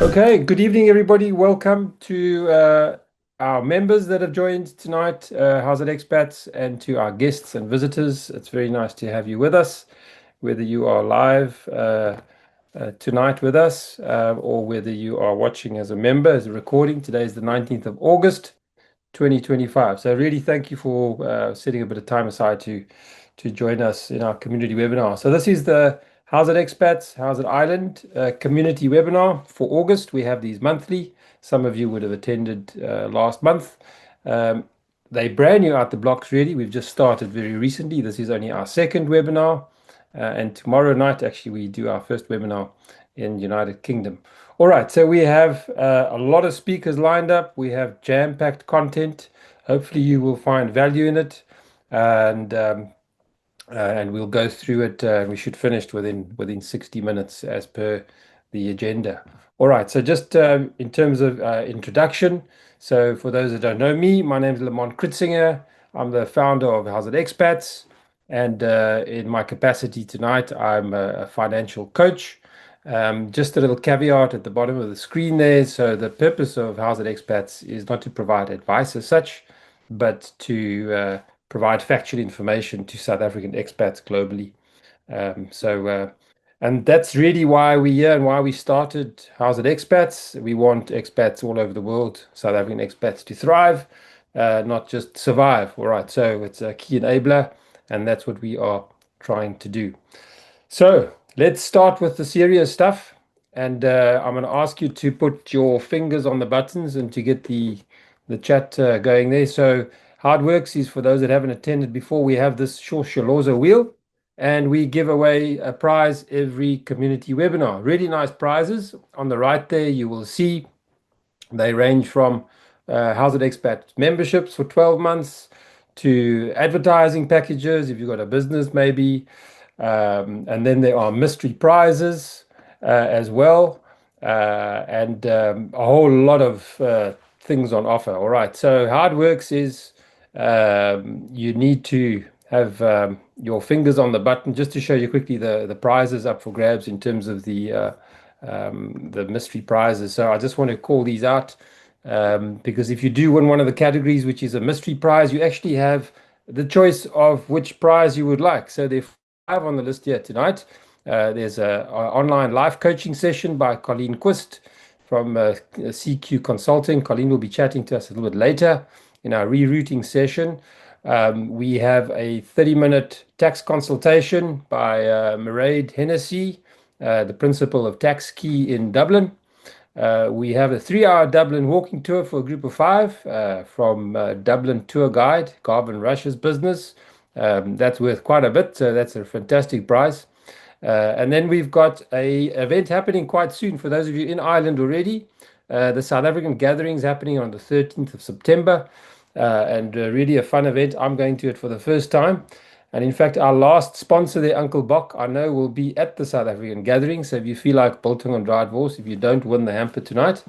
Okay, good evening, everybody. Welcome to our members that have joined tonight, Howzit Expats, and to our guests and visitors. It's very nice to have you with us, whether you are live tonight with us or whether you are watching as a member, as a recording. Today is the 19th of August, 2025. So really thank you for setting a bit of time aside to join us in our community webinar. So this is the Howzit Expats, Howzit Island community webinar for August. We have these monthly. Some of you would have attended last month. They're brand new out the blocks, really. We've just started very recently. This is only our second webinar. And tomorrow night, actually, we do our first webinar in United Kingdom. All right, so we have a lot of speakers lined up. We have jam-packed content. Hopefully you will find value in it. And we'll go through it. We should finish within 60 minutes as per the agenda. All right, so just in terms of introduction, so for those that don't know me, my name is Lamont Kritzinger. I'm the founder of Howzit Expats, and in my capacity tonight, I'm a financial coach. Just a little caveat at the bottom of the screen there. So the purpose of Howzit Expats is not to provide advice as such, but to provide factual information to South African expats globally. And that's really why we're here and why we started Howzit Expats. We want expats all over the world, South African expats, to thrive, not just survive. All right, so it's a key enabler, and that's what we are trying to do. So let's start with the serious stuff. And I'm going to ask you to put your fingers on the buttons and to get the chat going there. So how it works is, for those that haven't attended before, we have this Shosholoza wheel, and we give away a prize every community webinar. Really nice prizes. On the right there, you will see they range from Howzit Expat memberships for 12 months to advertising packages if you've got a business maybe. And then there are mystery prizes as well, and a whole lot of things on offer. All right. So how it works is you need to have your fingers on the button. Just to show you quickly the prizes up for grabs in terms of the mystery prizes. So I just want to call these out because if you do win one of the categories, which is a mystery prize, you actually have the choice of which prize you would like. So there are 5 on the list here tonight. There's an online life coaching session by Colleen Quist from CQ Consulting. Colleen will be chatting to us a little bit later in our rerouting session. We have a 30-minute tax consultation by Mairead Hennessy, the principal of Tax Key in Dublin. We have a 3-hour Dublin walking tour for a group of 5 from Dublin tour guide, Garvin Rush's business. That's worth quite a bit, so that's a fantastic prize. And then we've got a event happening quite soon for those of you in Ireland already. The South African gathering is happening on the 13th of September, and really a fun event. I'm going to it for the first time. And in fact, our last sponsor there, Uncle Bok, I know will be at the South African gathering. So if you feel like bolting on dried horse, if you don't win the hamper tonight,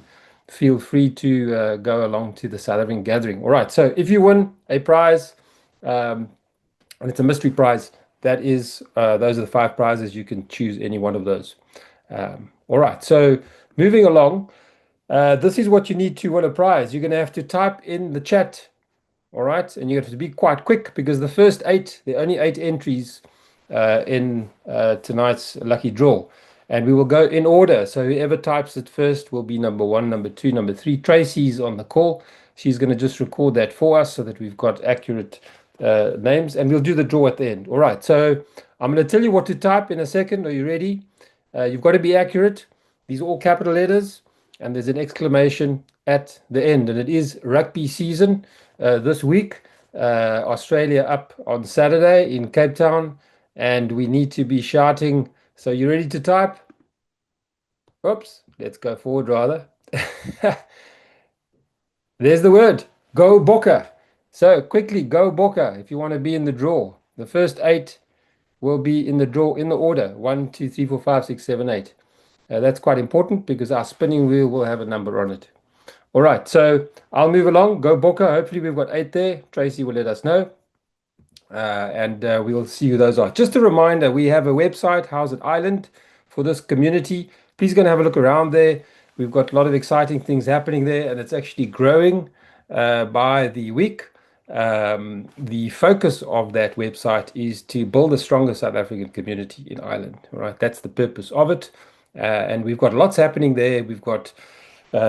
feel free to go along to the South African gathering. All right. So if you win a prize, and it's a mystery prize, that is, those are the 5 prizes. You can choose any one of those. All right. So moving along, this is what you need to win a prize. You're going to have to type in the chat. All right, and you have to be quite quick because the first 8, there are only 8 entries in tonight's lucky draw, and we will go in order. So whoever types it first will be number 1, number 2, number 3. Tracy's on the call. She's going to just record that for us so that we've got accurate names, and we'll do the draw at the end. All right, so I'm going to tell you what to type in a second. Are you ready? You've got to be accurate. These are all capital letters, and there's an exclamation at the end, and it is rugby season. This week, Australia up on Saturday in Cape Town, and we need to be shouting. So you ready to type? Oops, let's go forward rather. There's the word, go Bokke. So quickly, go Bokke if you want to be in the draw. The first 8 will be in the draw in the order 1, 2, 3, 4, 5, 6, 7, 8. That's quite important because our spinning wheel will have a number on it. All right, so I'll move along. Go Bokke. Hopefully we've got 8 there. Tracy will let us know. And we will see who those are. Just a reminder, we have a website, Howzit Island, for this community. Please go and have a look around there. We've got a lot of exciting things happening there, and it's actually growing by the week. The focus of that website is to build a stronger South African community in Ireland. All right, that's the purpose of it. And we've got lots happening there. We've got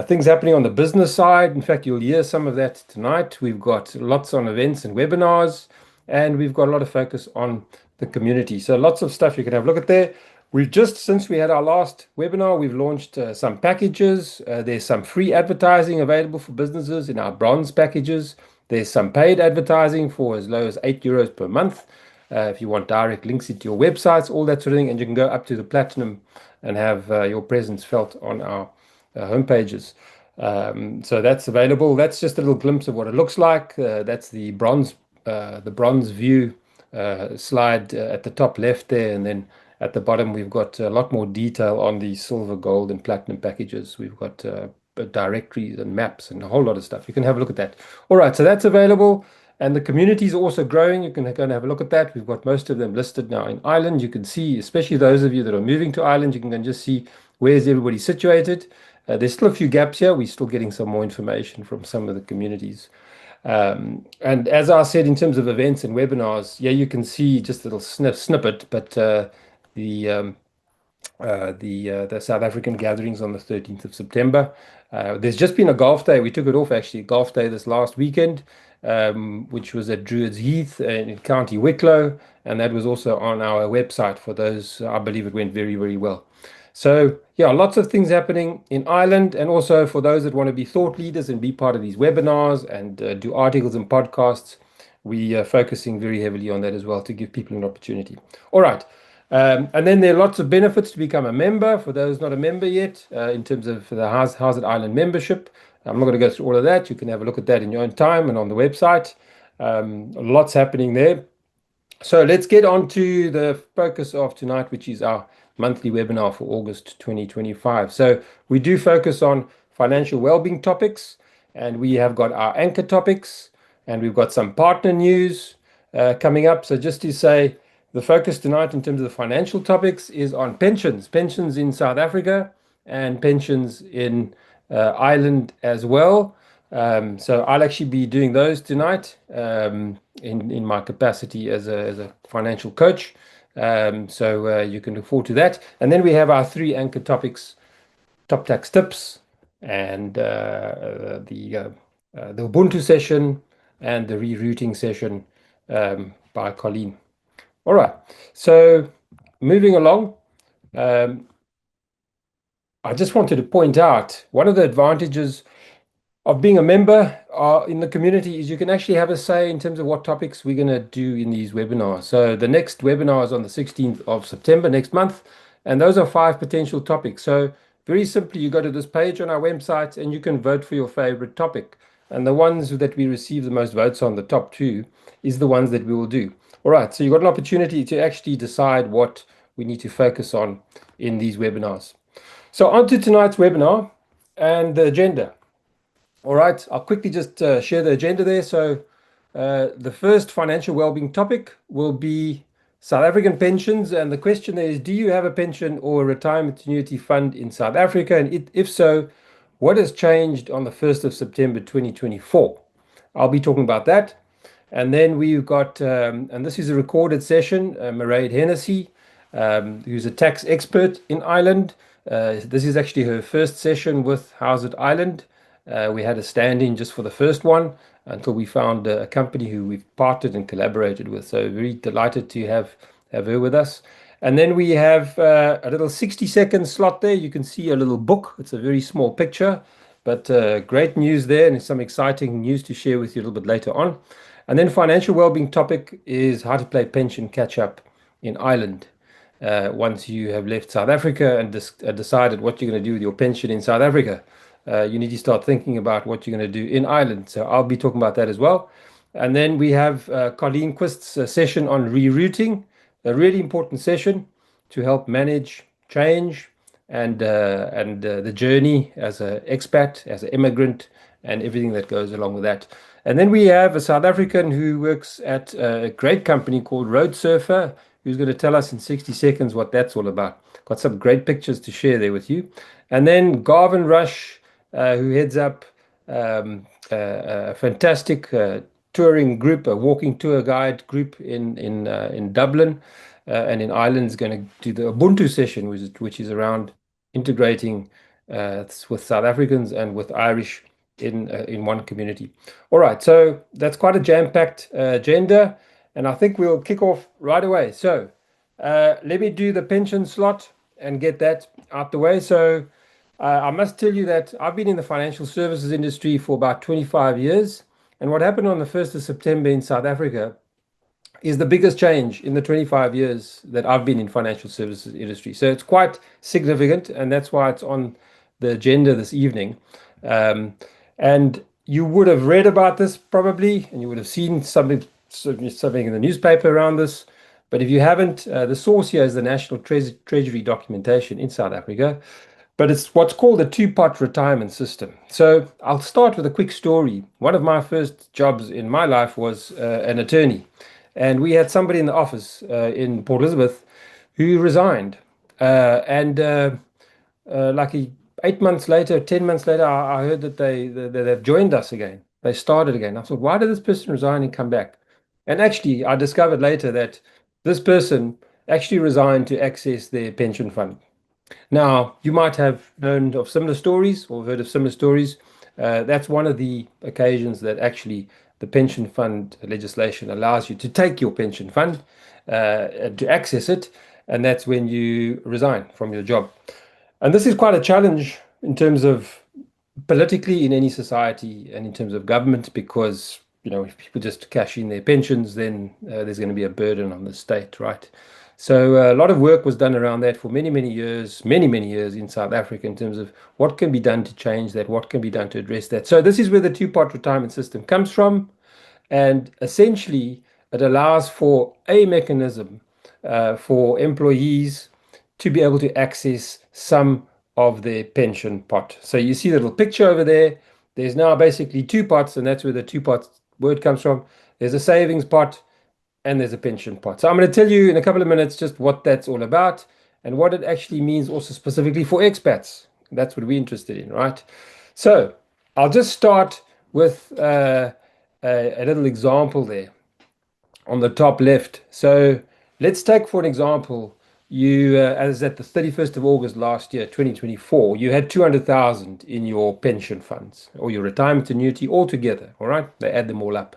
things happening on the business side. In fact, you'll hear some of that tonight. We've got lots on events and webinars, and we've got a lot of focus on the community. So lots of stuff you can have a look at there. We've just, since we had our last webinar, we've launched some packages. There's some free advertising available for businesses in our bronze packages. There's some paid advertising for as low as €8 per month. If you want direct links into your websites, all that sort of thing, and you can go up to the platinum and have your presence felt on our homepages. So that's available. That's just a little glimpse of what it looks like. That's the bronze view slide at the top left there, and then at the bottom we've got a lot more detail on the silver, gold, and platinum packages. We've got directories and maps and a whole lot of stuff. You can have a look at that. All right, so that's available. And the community is also growing. You can go and have a look at that. We've got most of them listed now in Ireland. You can see, especially those of you that are moving to Ireland, you can go and just see where's everybody situated. There's still a few gaps here. We're still getting some more information from some of the communities. And as I said, in terms of events and webinars, yeah, you can see just a little snippet, but the South African gatherings on the 13th of September. There's just been a golf day. We took it off actually, golf day this last weekend, which was at Druids Heath in County Wicklow, and that was also on our website for those. I believe it went very, very well. So yeah, lots of things happening in Ireland, and also for those that want to be thought leaders and be part of these webinars and do articles and podcasts, we are focusing very heavily on that as well to give people an opportunity. All right. And then there are lots of benefits to become a member for those not a member yet, in terms of the Howzit Ireland membership. I'm not going to go through all of that. You can have a look at that in your own time and on the website. Lots happening there. So let's get on to the focus of tonight, which is our monthly webinar for August 2025. So we do focus on financial well-being topics, and we have got our anchor topics, and we've got some partner news coming up. So just to say, the focus tonight in terms of the financial topics is on pensions in South Africa and pensions in Ireland as well. So I'll actually be doing those tonight in my capacity as a financial coach. So you can look forward to that. And then we have our three anchor topics: top tax tips, and the Ubuntu session, and the Rerooting session by Colleen. All right, so moving along, I just wanted to point out one of the advantages of being a member in the community is you can actually have a say in terms of what topics we're going to do in these webinars. So the next webinar is on the 16th of September next month, and those are 5 potential topics. So very simply, you go to this page on our website and you can vote for your favorite topic. And the ones that we receive the most votes on, the top 2, is the ones that we will do. All right, so you've got an opportunity to actually decide what we need to focus on in these webinars. So on to tonight's webinar and the agenda. All right, I'll quickly just share the agenda there. So the first financial well-being topic will be South African pensions. And the question there is, do you have a pension or a retirement annuity fund in South Africa? And if so, what has changed on the 1st of September 2024? I'll be talking about that. And then we've got, and this is a recorded session, Mairead Hennessy, who's a tax expert in Ireland. This is actually her first session with Howzit Ireland. We had a stand-in just for the first one until we found a company who we've partnered and collaborated with. So very delighted to have her with us. And then we have a little 60-second slot there. You can see a little book. It's a very small picture, but great news there, and some exciting news to share with you a little bit later on. And then financial well-being topic is how to play pension catch-up in Ireland. Once you have left South Africa and decided what you're going to do with your pension in South Africa, you need to start thinking about what you're going to do in Ireland. So I'll be talking about that as well. And then we have Colleen Quist's session on rerouting, a really important session to help manage change and the journey as an expat, as an immigrant, and everything that goes along with that. And then we have a South African who works at a great company called Roadsurfer, who's going to tell us in 60 seconds what that's all about. Got some great pictures to share there with you. And then Garvin Rush, who heads up a fantastic touring group, a walking tour guide group in Dublin and in Ireland, is going to do the Ubuntu session, which is around integrating with South Africans and with Irish in one community. All right, so that's quite a jam-packed agenda, and I think we'll kick off right away. So let me do the pension slot and get that out the way. So I must tell you that I've been in the financial services industry for about 25 years, and what happened on the 1st of September in South Africa is the biggest change in the 25 years that I've been in financial services industry. So it's quite significant, and that's why it's on the agenda this evening. And you would have read about this probably, and you would have seen something in the newspaper around this. But if you haven't, the source here is the National Treasury documentation in South Africa. But it's what's called a two-pot retirement system. So I'll start with a quick story. One of my first jobs in my life was an attorney. And we had somebody in the office in Port Elizabeth who resigned. Like 8 months later, 10 months later, I heard that they've joined us again. They started again. I thought, why did this person resign and come back? And actually, I discovered later that this person actually resigned to access their pension fund. Now, you might have known of similar stories or heard of similar stories. That's one of the occasions that actually the pension fund legislation allows you to take your pension fund to access it, and that's when you resign from your job. And this is quite a challenge in terms of politically in any society and in terms of government, because if people just cash in their pensions, then there's going to be a burden on the state, right? So a lot of work was done around that for many years in South Africa in terms of what can be done to change that, what can be done to address that. So this is where the two-pot retirement system comes from. And essentially, it allows for a mechanism for employees to be able to access some of their pension pot. So you see the little picture over there. There's now basically two pots, and that's where the two pot word comes from. There's a savings pot and there's a pension pot. So I'm going to tell you in a couple of minutes just what that's all about and what it actually means also specifically for expats. That's what we're interested in, right? So I'll just start with a little example there on the top left. So let's take, for an example, you as at the 31st of August last year, 2024, you had 200,000 in your pension funds or your retirement annuity altogether. All right, they add them all up.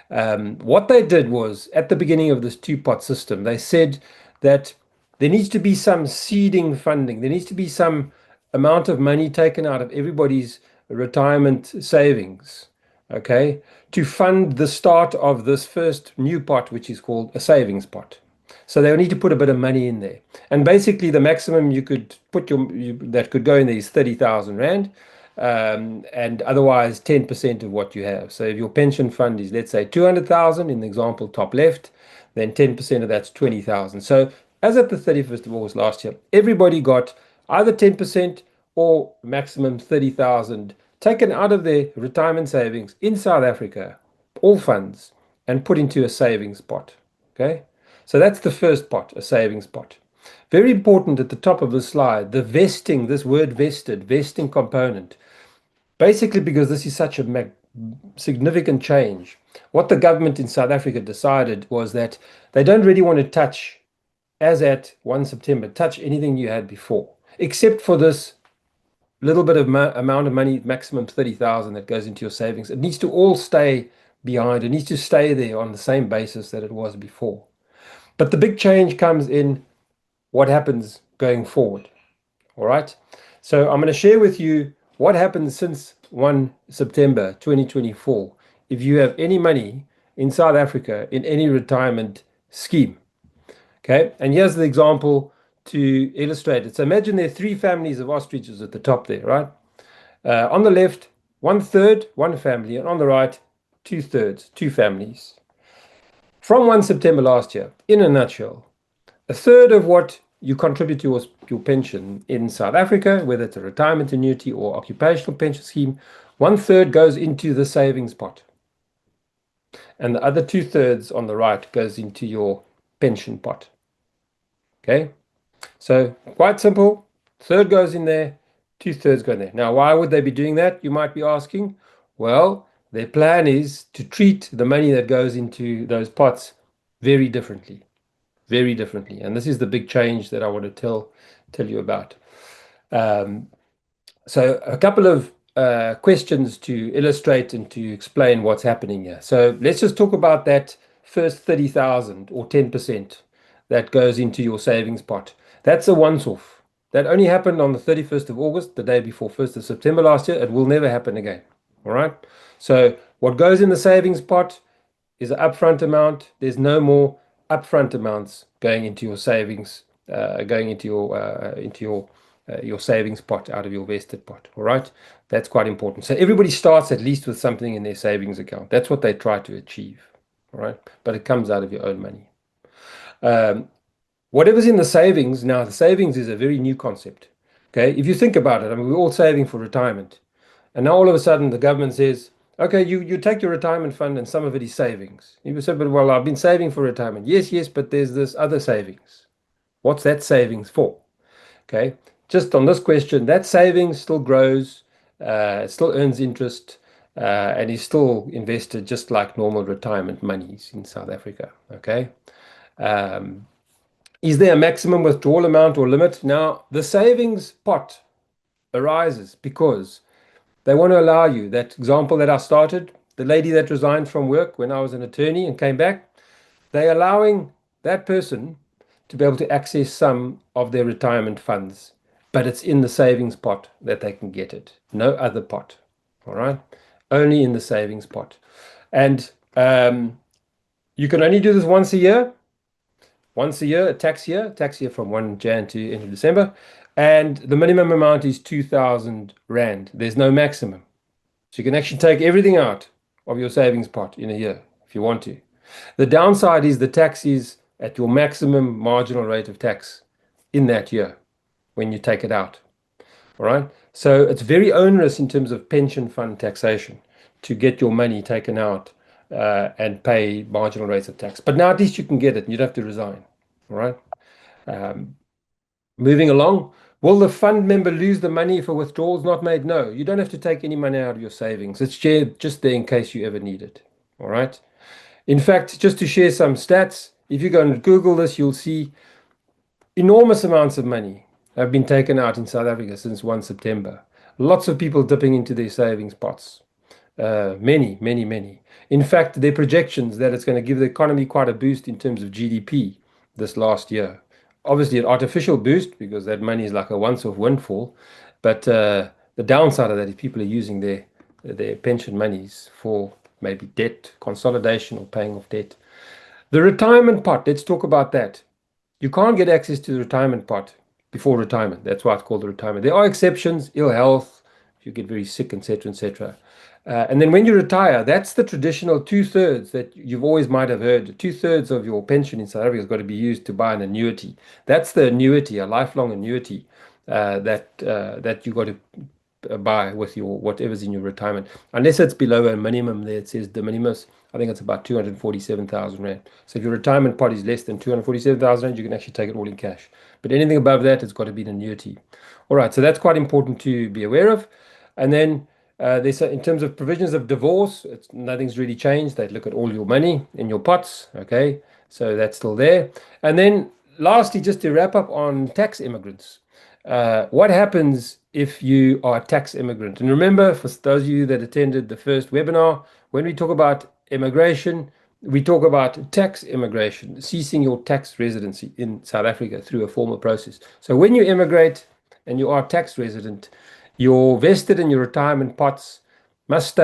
What they did was at the beginning of this two-pot system, they said that there needs to be some seeding funding. There needs to be some amount of money taken out of everybody's retirement savings, okay, to fund the start of this first new pot, which is called a savings pot. So they'll need to put a bit of money in there. And basically the maximum you could put that could go in there is 30,000 Rand. And otherwise 10% of what you have. So if your pension fund is, let's say, 200,000 in the example top left, then 10% of that's 20,000. So as at the 31st of August last year, everybody got either 10% or maximum 30,000 taken out of their retirement savings in South Africa, all funds, and put into a savings pot. Okay, so that's the first pot, a savings pot. Very important at the top of the slide, the vesting, this word vested, vesting component. Basically, because this is such a significant change, what the government in South Africa decided was that they don't really want to touch, as at 1 September, touch anything you had before, except for this little bit of amount of money, maximum 30,000 that goes into your savings. It needs to all stay behind. It needs to stay there on the same basis that it was before. But the big change comes in what happens going forward. All right. So I'm going to share with you what happened since 1 September 2024 if you have any money in South Africa in any retirement scheme. Okay. And here's the example to illustrate it. So imagine there are three families of ostriches at the top there, right? On the left, 1/3, one family, and on the right, 2/3, two families. From 1 September last year, in a nutshell, a third of what you contribute to your pension in South Africa, whether it's a retirement annuity or occupational pension scheme, 1/3 goes into the savings pot. And the other 2/3 on the right goes into your pension pot. Okay, so quite simple. Third goes in there, two-thirds go in there. Now, why would they be doing that? You might be asking. Well, their plan is to treat the money that goes into those pots very differently, very differently. And this is the big change that I want to tell you about. Um, so a couple of questions to illustrate and to explain what's happening here. So let's just talk about that first 30,000 or 10% that goes into your savings pot. That's a once-off. That only happened on the 31st of August, the day before 1st of September last year. It will never happen again. All right. So what goes in the savings pot is an upfront amount. There's no more upfront amounts going into your savings, going into your savings pot out of your vested pot. All right, that's quite important. So everybody starts at least with something in their savings account. That's what they try to achieve. All right, but it comes out of your own money. Um, Whatever's in the savings now, the savings is a very new concept. Okay, if you think about it, I mean, we're all saving for retirement. And now all of a sudden the government says, okay, you take your retirement fund and some of it is savings. You say, but well, I've been saving for retirement. Yes, yes, but there's this other savings. What's that savings for? Okay, just on this question, that savings still grows, it still earns interest, and is still invested just like normal retirement monies in South Africa. Okay. Um, is there a maximum withdrawal amount or limit? Now, the savings pot arises because they want to allow you, that example that I started, the lady that resigned from work when I was an attorney and came back, they're allowing that person to be able to access some of their retirement funds, but it's in the savings pot that they can get it. No other pot. All right. Only in the savings pot. And you can only do this once a year. Once a year, a tax year from 1 Jan to end of December. And the minimum amount is 2,000 Rand. There's no maximum. So you can actually take everything out of your savings pot in a year if you want to. The downside is the tax is at your maximum marginal rate of tax in that year when you take it out. All right. So it's very onerous in terms of pension fund taxation to get your money taken out and pay marginal rates of tax. But now at least you can get it and you don't have to resign. All right. Um, Moving along. Will the fund member lose the money if a withdrawal is not made? No, you don't have to take any money out of your savings. It's just there in case you ever need it. All right. In fact, just to share some stats, if you go and Google this, you'll see enormous amounts of money have been taken out in South Africa since 1 September. Lots of people dipping into their savings pots. Many, many, many. In fact, their projections that it's going to give the economy quite a boost in terms of GDP this last year. Obviously, an artificial boost because that money is like a once-off windfall. But the downside of that is people are using their pension monies for maybe debt consolidation or paying off debt. The retirement pot, let's talk about that. You can't get access to the retirement pot before retirement. That's why it's called the retirement. There are exceptions, ill health, if you get very sick, etc., etc. And then when you retire, that's the traditional two-thirds that you've always might have heard. Two-thirds of your pension in South Africa has got to be used to buy an annuity. That's the annuity, a lifelong annuity that you got to buy with your whatever's in your retirement, unless it's below a minimum. There it says the minimus. I think it's about 247,000 Rand. So if your retirement pot is less than 247,000 Rand, you can actually take it all in cash. But anything above that, it's got to be an annuity. All right, so that's quite important to be aware of. And then in terms of provisions of divorce, nothing's really changed. They look at all your money in your pots. Okay, so that's still there. And then lastly, just to wrap up on tax immigrants, what happens if you are a tax immigrant? And remember, for those of you that attended the first webinar, when we talk about immigration, we talk about tax immigration, ceasing your tax residency in South Africa through a formal process. So when you immigrate and you are a tax resident, your vested and your retirement pots must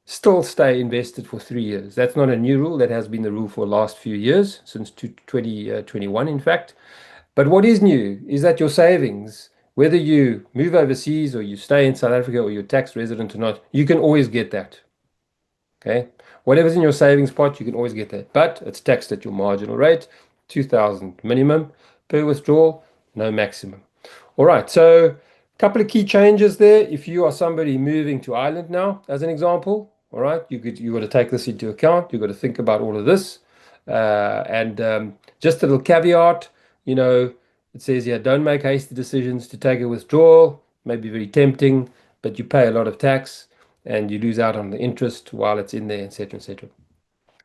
still stay invested for 3 years. That's not a new rule. That has been the rule for the last few years, since 2021, in fact. But what is new is that your savings, whether you move overseas or you stay in South Africa or you're tax resident or not, you can always get that. Okay, whatever's in your savings pot, you can always get that, but it's taxed at your marginal rate, 2,000 minimum per withdrawal, no maximum. All right, so a couple of key changes there. If you are somebody moving to Ireland now, as an example, all right, you got to take this into account. You've got to think about all of this, and just a little caveat. It says here, don't make hasty decisions to take a withdrawal. May be very tempting, but you pay a lot of tax and you lose out on the interest while it's in there, etc., etc.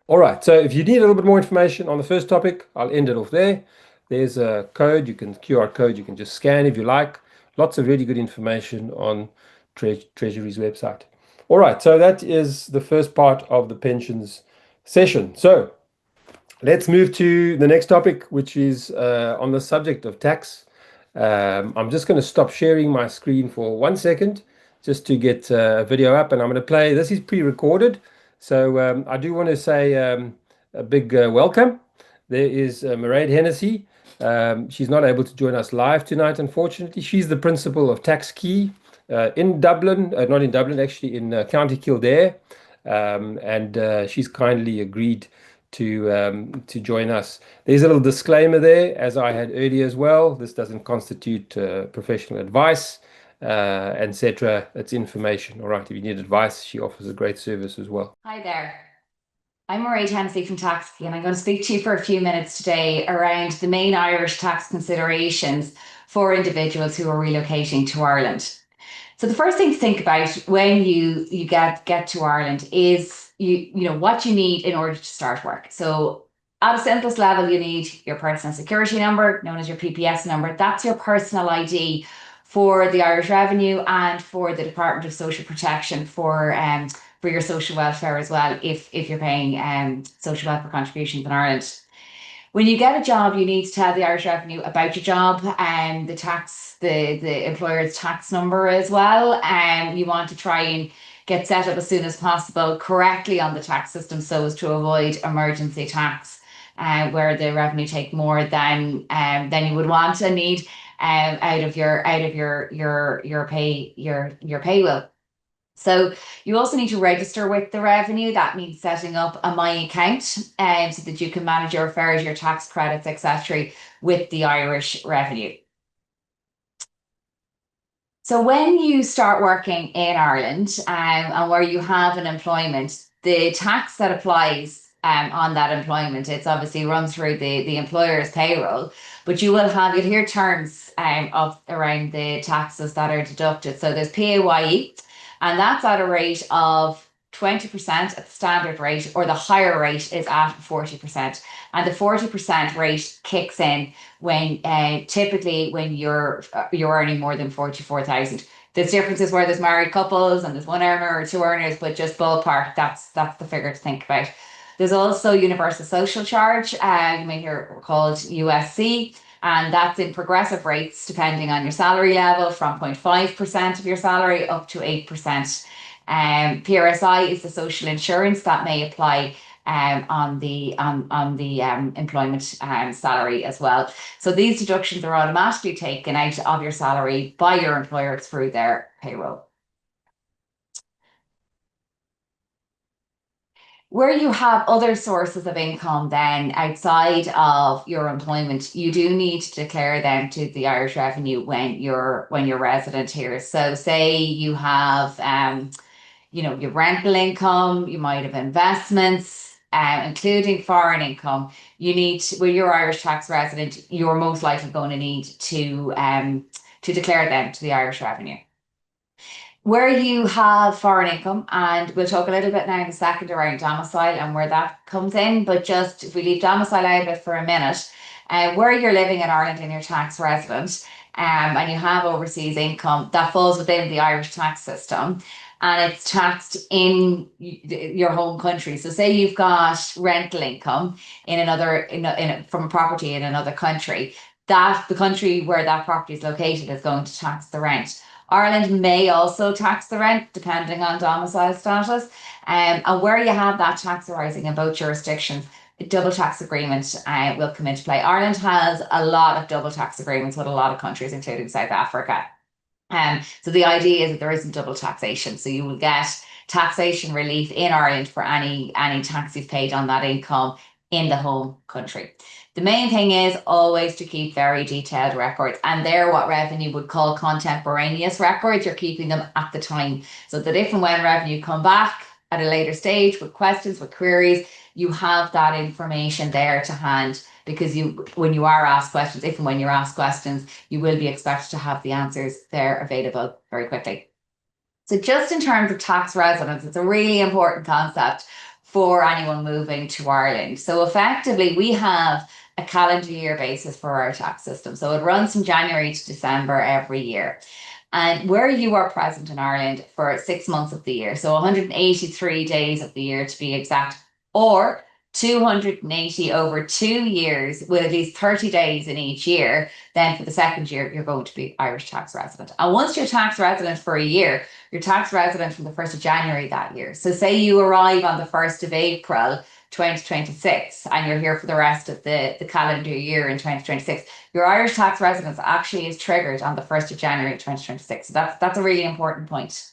All right, so if you need a little bit more information on the first topic, I'll end it off there. There's a code, QR code, you can just scan if you like. Lots of really good information on Treasury's website. All right, so that is the first part of the pensions session. So let's move to the next topic, which is on the subject of tax. I'm just going to stop sharing my screen for 1 second just to get a video up, and I'm going to play. This is pre-recorded, so I do want to say a big welcome. There is Mairead Hennessy. She's not able to join us live tonight, unfortunately. She's the principal of Tax Key in Dublin, not in Dublin, actually in County Kildare, and she's kindly agreed to join us. There's a little disclaimer there, as I had earlier as well. This doesn't constitute professional advice, etc. It's information. All right, if you need advice, she offers a great service as well. Hi there. I'm Mairead Hennessy from Taxkey, and I'm going to speak to you for a few minutes today around the main Irish tax considerations for individuals who are relocating to Ireland. So the first thing to think about when you get to Ireland is you know what you need in order to start work. So at a simplest level, you need your personal security number, known as your PPS number. That's your personal ID for the Irish Revenue and for the Department of Social Protection for your social welfare as well, if you're paying social welfare contributions in Ireland. When you get a job, you need to tell the Irish Revenue about your job and the employer's tax number as well. And you want to try and get set up as soon as possible correctly on the tax system so as to avoid emergency tax, where the revenue take more than you would want and need out of your pay will. So you also need to register with the revenue. That means setting up a My Account so that you can manage your affairs, your tax credits, etc. with the Irish Revenue. So when you start working in Ireland and where you have an employment, the tax that applies on that employment, it's obviously run through the employer's payroll, but you'll hear terms around the taxes that are deducted. So there's PAYE, and that's at a rate of 20% at the standard rate, or the higher rate is at 40%. And the 40% rate kicks in when typically when you're earning more than 44,000. There's differences where there's married couples and there's one earner or two earners, but just ballpark, that's the figure to think about. There's also universal social charge, you may hear called USC, and that's in progressive rates depending on your salary level, from 0.5% of your salary up to 8%. PRSI is the social insurance that may apply on the employment salary as well. So these deductions are automatically taken out of your salary by your employer through their payroll. Where you have other sources of income then outside of your employment, you do need to declare them to the Irish Revenue when you're resident here. So say you have your rental income, you might have investments, including foreign income. When you're Irish tax resident, you're most likely going to need to declare them to the Irish Revenue. Where you have foreign income, and we'll talk a little bit now in a second around domicile and where that comes in, but just if we leave domicile out of it for a minute, where you're living in Ireland and you're tax resident, and you have overseas income, that falls within the Irish tax system, and it's taxed in your home country. So say you've got rental income from a property in another country, that the country where that property is located is going to tax the rent. Ireland may also tax the rent depending on domicile status, and where you have that tax arising in both jurisdictions, a double tax agreement will come into play. Ireland has a lot of double tax agreements with a lot of countries, including South Africa. So the idea is that there isn't double taxation. So you will get taxation relief in Ireland for any tax you've paid on that income in the home country. The main thing is always to keep very detailed records, and they're what revenue would call contemporaneous records. You're keeping them at the time, so that if and when revenue come back at a later stage with questions, with queries, you have that information there to hand because when you are asked questions, if and when you're asked questions, you will be expected to have the answers there available very quickly. So just in terms of tax residence, it's a really important concept for anyone moving to Ireland. So effectively, we have a calendar year basis for our tax system. So it runs from January to December every year. And where you are present in Ireland for 6 months of the year, so 183 days of the year to be exact, or 280 over 2 years with at least 30 days in each year, then for the second year, you're going to be Irish tax resident. And once you're tax resident for a year, you're tax resident from the 1st of January that year. So say you arrive on the 1st of April 2026 and you're here for the rest of the calendar year in 2026, your Irish tax residence actually is triggered on the 1st of January 2026. So that's a really important point.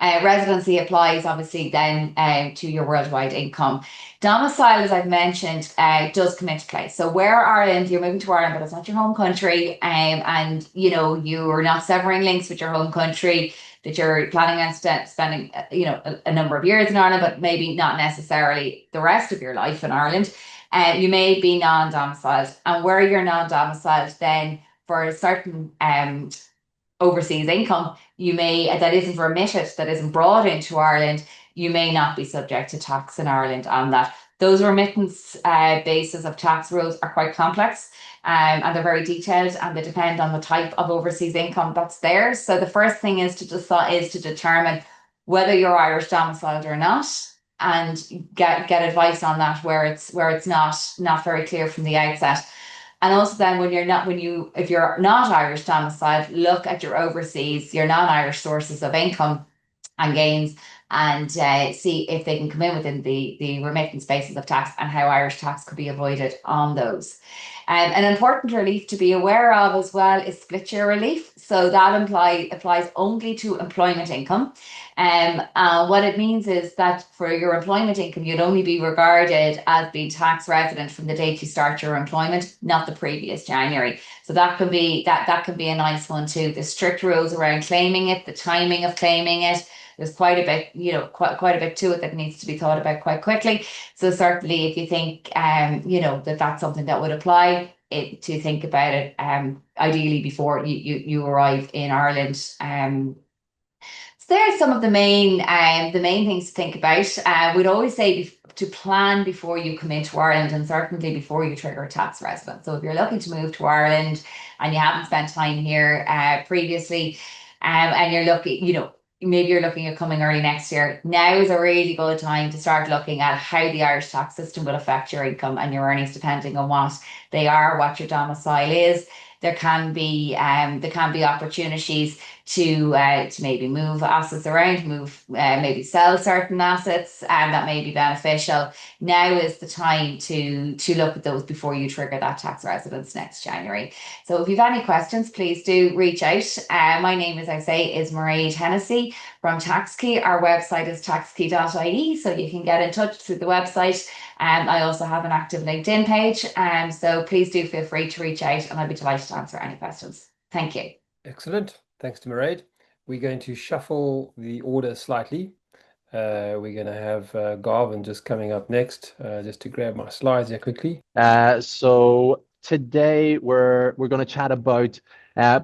Residency applies obviously then to your worldwide income. Domicile, as I've mentioned, does come into play. So where Ireland, you're moving to Ireland, but it's not your home country, and you're not severing links with your home country, that you're planning on spending a number of years in Ireland, but maybe not necessarily the rest of your life in Ireland. You may be non-domiciled, and where you're non-domiciled, then for a certain overseas income, that isn't remitted, that isn't brought into Ireland, you may not be subject to tax in Ireland on that. Those remittance bases of tax rules are quite complex, and they're very detailed, and they depend on the type of overseas income that's there. So the first thing is to determine whether you're Irish domiciled or not, and get advice on that where it's not very clear from the outset. And also then if you're not Irish domiciled, look at your non-Irish sources of income and gains, and see if they can come in within the remittance basis of tax and how Irish tax could be avoided on those. An important relief to be aware of as well is split share relief. So that applies only to employment income. What it means is that for your employment income, you'd only be regarded as being tax resident from the date you start your employment, not the previous January. So that can be a nice one too. The strict rules around claiming it, the timing of claiming it. There's quite a bit, quite a bit to it that needs to be thought about quite quickly. So certainly, if you think, that's something that would apply, to think about it, ideally before you arrive in Ireland. So there's some of the main things to think about. We'd always say to plan before you come into Ireland, and certainly before you trigger a tax residence. So if you're looking to move to Ireland and you haven't spent time here previously, and you're looking, maybe you're looking at coming early next year, now is a really good time to start looking at how the Irish tax system will affect your income and your earnings, depending on what they are, what your domicile is. There can be opportunities to maybe move assets around, maybe sell certain assets, and that may be beneficial. Now is the time to look at those before you trigger that tax residence next January. So if you've any questions, please do reach out. My name, as I say, is Mairead Hennessy from TaxKey. Our website is taxkey.ie, so you can get in touch through the website. I also have an active LinkedIn page, so please do feel free to reach out, and I'll be delighted to answer any questions. Thank you. Excellent. Thanks to Mairead. We're going to shuffle the order slightly. We're going to have Garvin just coming up next, just to grab my slides here quickly. So today we're going to chat about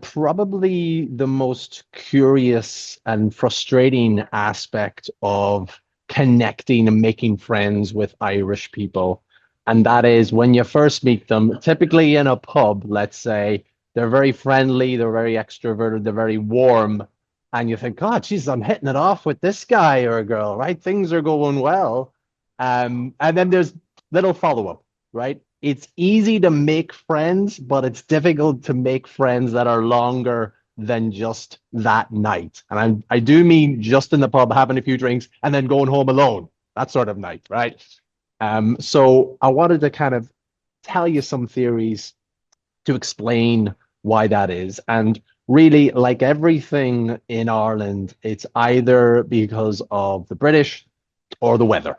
probably the most curious and frustrating aspect of connecting and making friends with Irish people. And that is when you first meet them, typically in a pub, let's say, they're very friendly, they're very extroverted, they're very warm. And you think, God, geez, I'm hitting it off with this guy or girl, right? Things are going well. And then there's little follow-up, right? It's easy to make friends, but it's difficult to make friends that are longer than just that night. And I do mean just in the pub, having a few drinks and then going home alone, that sort of night, right? So I wanted to kind of tell you some theories to explain why that is. And really, like everything in Ireland, it's either because of the British or the weather,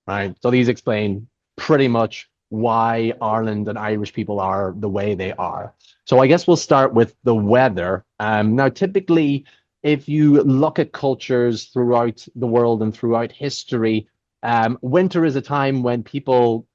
right? So these explain pretty much why Ireland and Irish people are the way they are. So I guess we'll start with the weather. Now, typically, if you look at cultures throughout the world and throughout history, Winter is a time when people,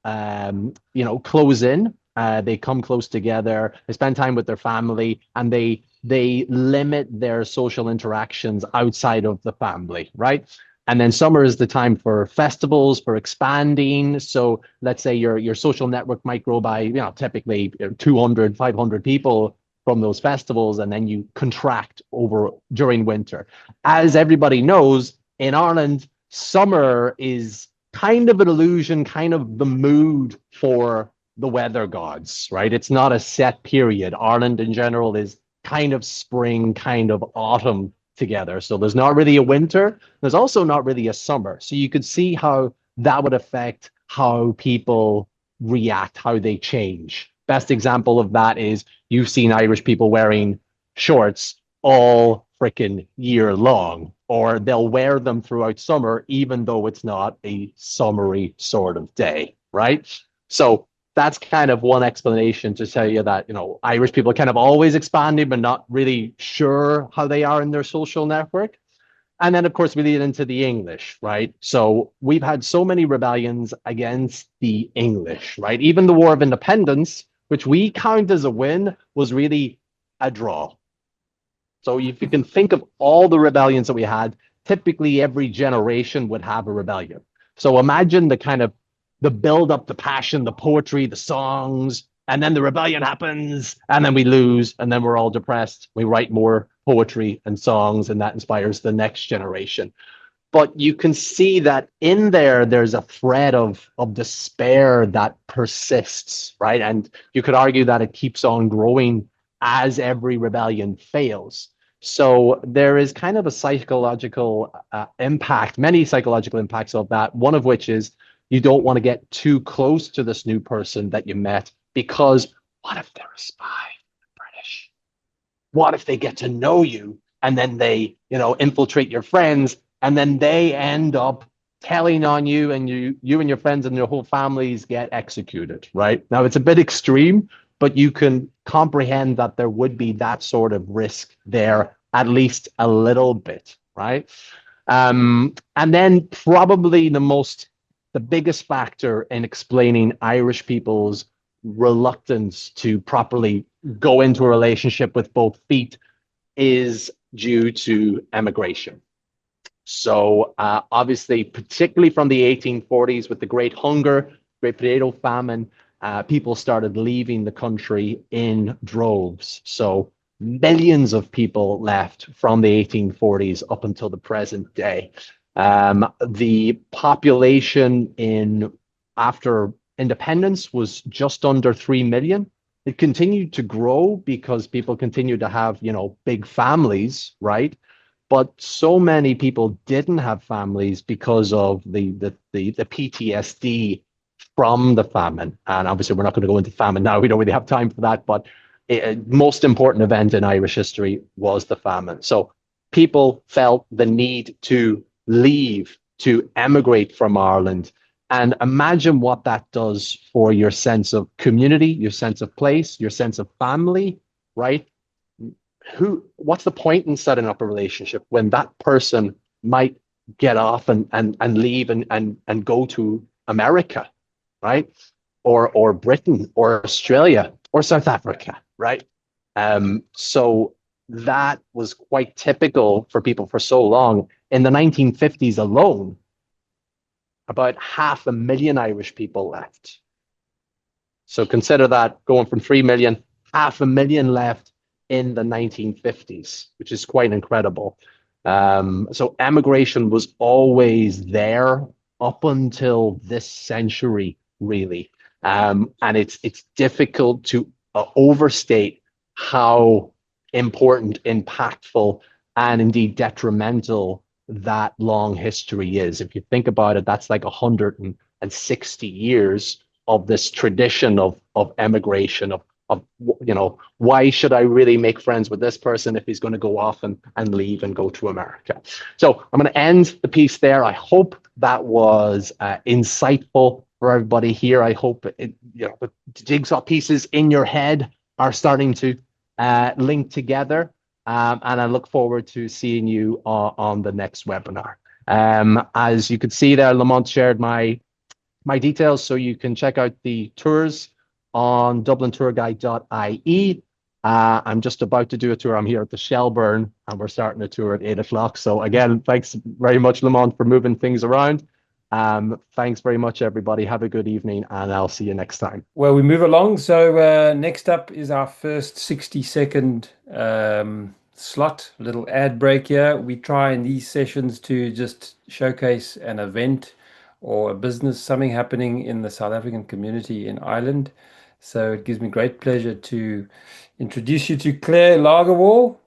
close in. They come close together. They spend time with their family, and they limit their social interactions outside of the family, right? And then summer is the time for festivals, for expanding. So let's say your social network might grow by, typically 200, 500 people from those festivals, and then you contract over during winter. As everybody knows, in Ireland, summer is kind of an illusion, kind of the mood for the weather gods, right? It's not a set period. Ireland in general is kind of spring, kind of autumn together. So there's not really a winter. There's also not really a summer. So you could see how that would affect how people react, how they change. Best example of that is you've seen Irish people wearing shorts all freaking year long, or they'll wear them throughout summer, even though it's not a summery sort of day, right? So that's kind of one explanation to tell you that, Irish people are kind of always expanding, but not really sure how they are in their social network. And then, of course, we lead into the English, right? So we've had so many rebellions against the English, right? Even the War of Independence, which we count as a win, was really a draw. So if you can think of all the rebellions that we had, typically every generation would have a rebellion. So imagine the build up, the passion, the poetry, the songs, and then the rebellion happens, and then we lose, and then we're all depressed. We write more poetry and songs, and that inspires the next generation. But you can see that in there's a thread of despair that persists, right? And you could argue that it keeps on growing as every rebellion fails. So there is kind of a psychological impact, many psychological impacts of that, one of which is you don't want to get too close to this new person that you met, because what if they're a spy, British? What if they get to know you and then they, infiltrate your friends, and then they end up telling on you, and you and your friends and your whole families get executed, right? Now it's a bit extreme, but you can comprehend that there would be that sort of risk there, at least a little bit, right? And then probably the biggest factor in explaining Irish people's reluctance to properly go into a relationship with both feet is due to emigration. So obviously, particularly from the 1840s with the Great Hunger, Great Potato Famine, people started leaving the country in droves. So millions of people left from the 1840s up until the present day. The population after independence was just under 3 million. It continued to grow because people continued to have, big families, right? But so many people didn't have families because of the PTSD from the famine. And obviously, we're not going to go into famine now. We don't really have time for that. But most important event in Irish history was the famine. So people felt the need to leave, to emigrate from Ireland. And imagine what that does for your sense of community, your sense of place, your sense of family, right? What's the point in setting up a relationship when that person might get off and leave and go to America, right? Or Britain or Australia or South Africa, right? So that was quite typical for people for so long. In the 1950s alone, about 500,000 Irish people left. So consider that going from 3 million, 500,000 left in the 1950s, which is quite incredible. So emigration was always there up until this century, really. And it's difficult to overstate how important, impactful, and indeed detrimental that long history is. If you think about it, that's like 160 years of this tradition of emigration, of why should I really make friends with this person if he's going to go off and leave and go to America? So I'm going to end the piece there. I hope that was insightful for everybody here. I hope the jigsaw pieces in your head are starting to link together. And I look forward to seeing you on the next webinar. As you could see there, Lamont shared my details, so you can check out the tours on dublintourguide.ie. I'm just about to do a tour. I'm here at the Shelburne, and we're starting a tour at 8 o'clock. So again, thanks very much, Lamont, for moving things around. Thanks very much, everybody. Have a good evening, and I'll see you next time. Well, we move along. So next up is our first 60-second slot, a little ad break here. We try in these sessions to just showcase an event or a business, something happening in the South African community in Ireland. So it gives me great pleasure to introduce you to Claire Lagerwall,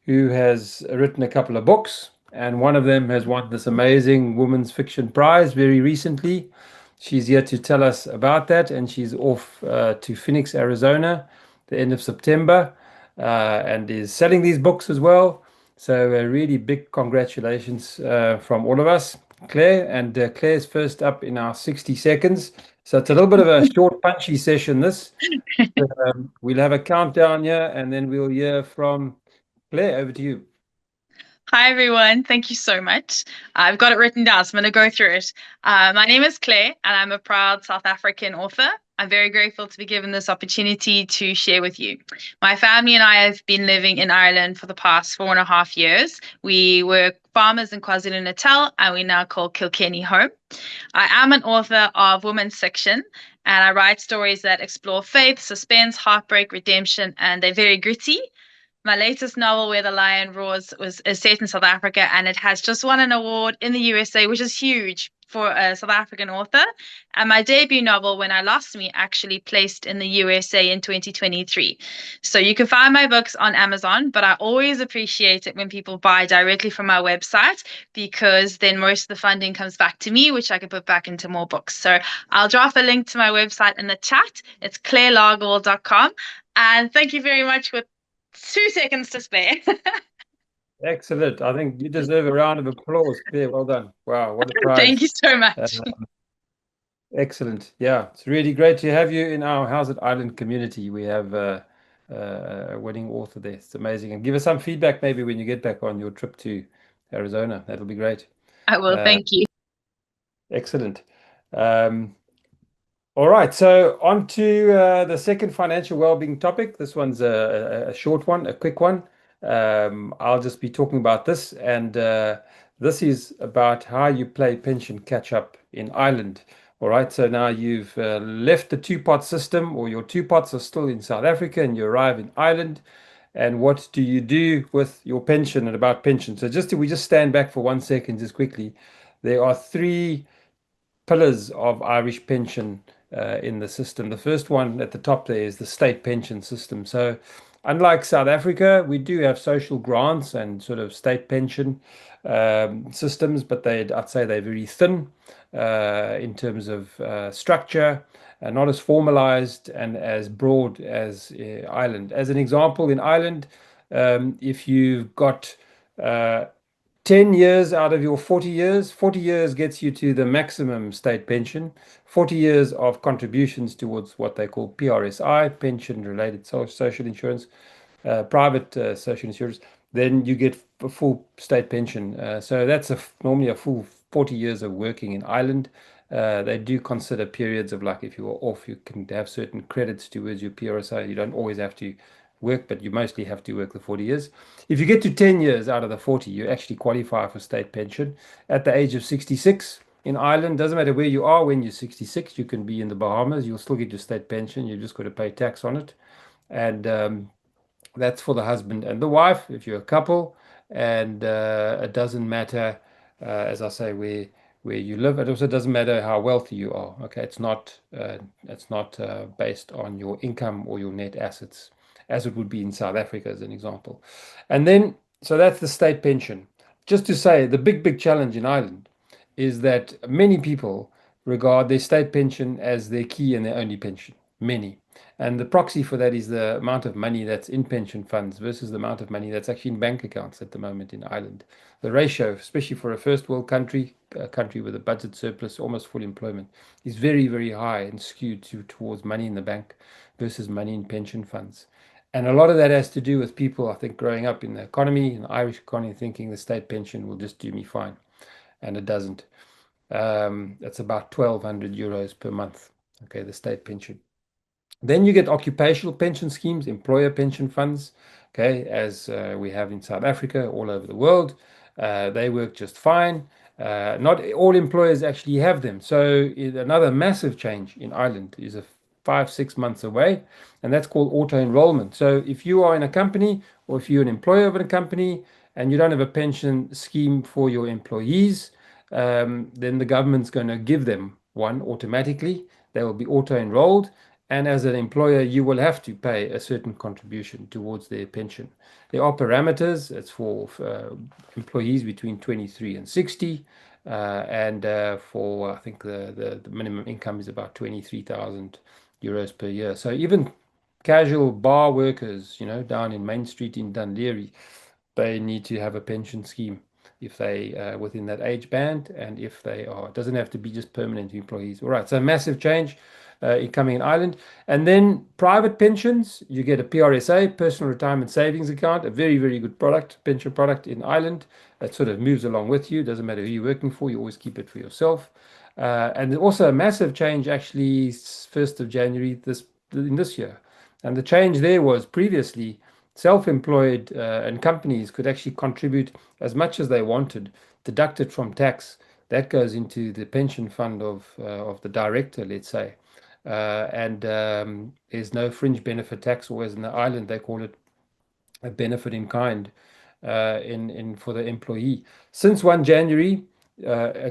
who has written a couple of books, and one of them has won this amazing Women's Fiction Prize very recently. She's here to tell us about that, and she's off to Phoenix, Arizona, the end of September, and is selling these books as well. So a really big congratulations from all of us, Claire. And Claire's first up in our 60 seconds. So it's a little bit of a short, punchy session, this. We'll have a countdown here, and then we'll hear from Claire. Over to you. Hi, everyone. Thank you so much. I've got it written down, so I'm going to go through it. My name is Claire, and I'm a proud South African author. I'm very grateful to be given this opportunity to share with you. My family and I have been living in Ireland for the past 4.5 years. We were farmers in KwaZulu-Natal, and we now call Kilkenny home. I am an author of women's fiction, and I write stories that explore faith, suspense, heartbreak, redemption, and they're very gritty. My latest novel, Where the Lion Roars, is set in South Africa, and it has just won an award in the USA, which is huge for a South African author. And my debut novel, When I Lost Me, actually placed in the USA in 2023. So you can find my books on Amazon, but I always appreciate it when people buy directly from my website, because then most of the funding comes back to me, which I can put back into more books. So I'll drop a link to my website in the chat. It's clairelagerwall.com. And thank you very much for 2 seconds to spare. Excellent. I think you deserve a round of applause, Claire. Well done. Wow, what a prize. Thank you so much. Excellent. Yeah, it's really great to have you in our Howzit Island community. We have a winning author there. It's amazing. And give us some feedback maybe when you get back on your trip to Arizona. That'll be great. I will. Thank you. Excellent. All right, so on to the second financial well-being topic. This one's a short one, a quick one. I'll just be talking about this, and this is about how you play pension catch-up in Ireland. All right, so now you've left the two-pot system, or your two pots are still in South Africa, and you arrive in Ireland. And what do you do with your pension and about pension? So we just stand back for 1 second, just quickly. There are three pillars of Irish pension in the system. The first one at the top there is the state pension system. So unlike South Africa, we do have social grants and sort of state pension systems, but I'd say they're very thin in terms of structure, and not as formalized and as broad as Ireland. As an example, in Ireland, if you've got 10 years out of your 40 years, 40 years gets you to the maximum state pension, 40 years of contributions towards what they call PRSI, pension-related social insurance, private social insurance, then you get a full state pension. So that's normally a full 40 years of working in Ireland. They do consider periods of, like, if you are off, you can have certain credits towards your PRSI. You don't always have to work, but you mostly have to work the 40 years. If you get to 10 years out of the 40, you actually qualify for state pension at the age of 66. In Ireland, doesn't matter where you are when you're 66, you can be in the Bahamas, you'll still get your state pension. You've just got to pay tax on it. And that's for the husband and the wife, if you're a couple. And it doesn't matter, as I say, where you live. It also doesn't matter how wealthy you are. Okay, it's not based on your income or your net assets, as it would be in South Africa, as an example. And then, so that's the state pension. Just to say, the big challenge in Ireland is that many people regard their state pension as their key and their only pension. Many. And the proxy for that is the amount of money that's in pension funds versus the amount of money that's actually in bank accounts at the moment in Ireland. The ratio, especially for a first world country, a country with a budget surplus, almost full employment, is very high and skewed towards money in the bank versus money in pension funds. And a lot of that has to do with people, I think, growing up in the economy, in the Irish economy, thinking the state pension will just do me fine. and it doesn't. It's about 1,200 euros per month, okay, the state pension. Then you get occupational pension schemes, employer pension funds, okay, as we have in South Africa, all over the world. They work just fine. Not all employers actually have them. So another massive change in Ireland is a 5, 6 months away, and that's called auto enrollment. So if you are in a company or if you're an employer of a company and you don't have a pension scheme for your employees, then the government's going to give them one automatically. They will be auto enrolled. And as an employer, you will have to pay a certain contribution towards their pension. There are parameters. It's for employees between 23 and 60. For, I think, the minimum income is about 23,000 euros per year. So even casual bar workers, down in Main Street in Dundee, they need to have a pension scheme if they within that age band, and if they are, it doesn't have to be just permanent employees. All right, so massive change coming in Ireland. And then private pensions, you get a PRSA, personal retirement savings account, a very, very good pension product in Ireland that sort of moves along with you. Doesn't matter who you're working for, you always keep it for yourself. And also a massive change actually 1st of January in this year. And the change there was previously self-employed and companies could actually contribute as much as they wanted, deducted from tax. That goes into the pension fund of the director, let's say. There's no fringe benefit tax, whereas in the island they call it a benefit in kind for the employee. Since 1 January,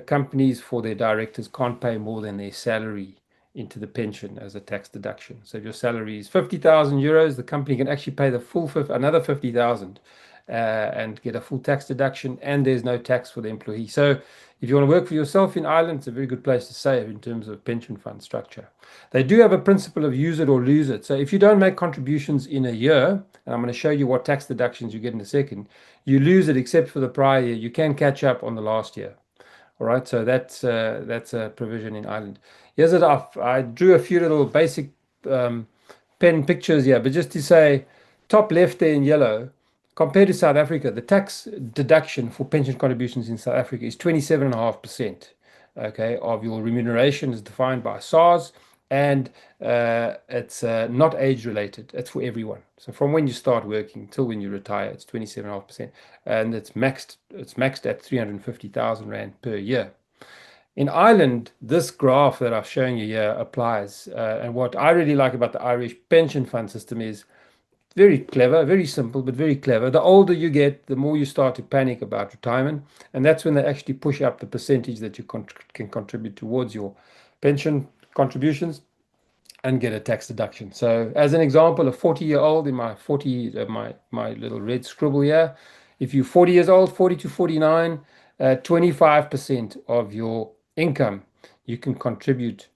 companies for their directors can't pay more than their salary into the pension as a tax deduction. So if your salary is 50,000 euros, the company can actually pay the full another 50,000 and get a full tax deduction, and there's no tax for the employee. So if you want to work for yourself in Ireland, it's a very good place to save in terms of pension fund structure. They do have a principle of use it or lose it. So if you don't make contributions in a year, and I'm going to show you what tax deductions you get in a second, you lose it except for the prior year. You can catch up on the last year. All right, so that's a provision in Ireland. Here's it off. I drew a few little basic pen pictures here, but just to say, top left there in yellow, compared to South Africa, the tax deduction for pension contributions in South Africa is 27.5%, okay, of your remuneration is defined by SARS, and it's not age related. It's for everyone. So from when you start working till when you retire, it's 27.5%, and it's maxed at 350,000 Rand per year. In Ireland, this graph that I've shown you here applies. And what I really like about the Irish pension fund system is very clever, very simple, but very clever. The older you get, the more you start to panic about retirement. And that's when they actually push up the percentage that you can contribute towards your pension contributions and get a tax deduction. So as an example, a 40-year-old in my my little red scribble here, if you're 40 years old, 40 to 49, 25% of your income you can contribute